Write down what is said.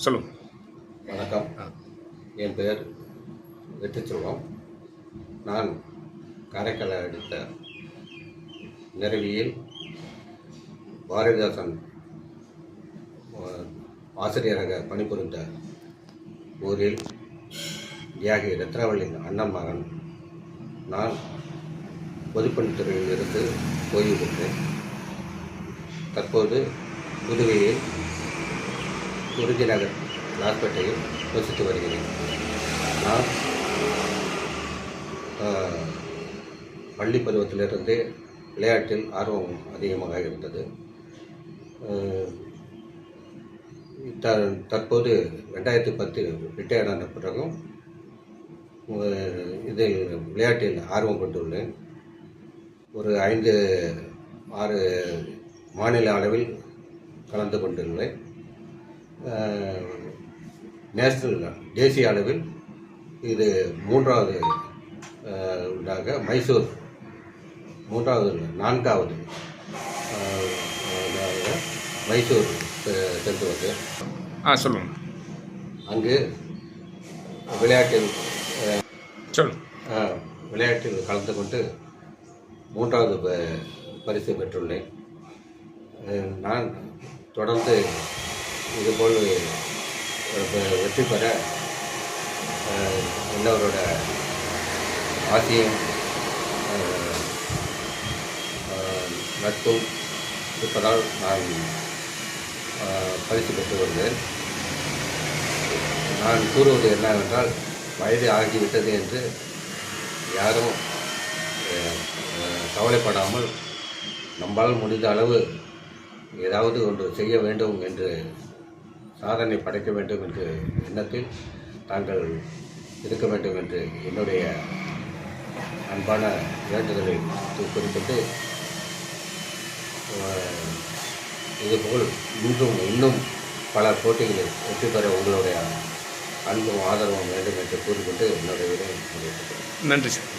சொல்லுங்கள். வணக்கம். என் பெயர் வெற்றிச்செல்வம். நான் காரைக்கால் அடுத்த நிறவியில் பாரதிதாசன் ஆசிரியராக பணிபுரிந்த ஊரில் தியாகி ரத்னாவளியின் அண்ணன் மகன். நான் பொதுப்பணித்துறையில் இருந்து ஓய்வு பெற்றேன். தற்போது புதுவையில் குறிஞ்சிநகர் லாஸ்பேட்டையில் வசித்து வருகிறேன். நான் பள்ளி பருவத்திலிருந்தே விளையாட்டில் ஆர்வம் அதிகமாக இருந்தது. தற்போது 2010 ரிட்டையர்ட் ஆன பிறகும் இதில் விளையாட்டில் ஆர்வம் கொண்டுள்ளேன். ஒரு 5-6 மாநில அளவில் கலந்து கொண்டுள்ளேன். தேசிய அளவில் இது 3வது மைசூர் 4வது மைசூர் சென்று வந்தேன். சொல்லுங்கள். அங்கு விளையாட்டில் சொல்லுங்கள். விளையாட்டில் கலந்து கொண்டு 3வது பரிசு பெற்றுள்ளேன். நான் தொடர்ந்து இதுபோல் வெற்றி பெற எல்லோரோட ஆசையும் நட்பும் இருப்பதால் நான் பரிசு பெற்று வந்தேன். நான் கூறுவது என்னவென்றால், வயது ஆகிவிட்டது என்று யாரும் கவலைப்படாமல் நம்மால் முடிந்த அளவு ஏதாவது ஒன்று செய்ய வேண்டும் என்று, சாதனை படைக்க வேண்டும் என்ற எண்ணத்தில் தாங்கள் இருக்க வேண்டும் என்று என்னுடைய அன்பான வேண்டுதலை குறிப்பிட்டு, இதுபோல் இன்னும் பல போட்டிகளில் வெற்றி பெற உங்களுடைய அன்பும் ஆதரவும் வேண்டும் என்று கூறிக்கொண்டு என்னுடைய உரையை முடிக்கிறேன். நன்றி சார்.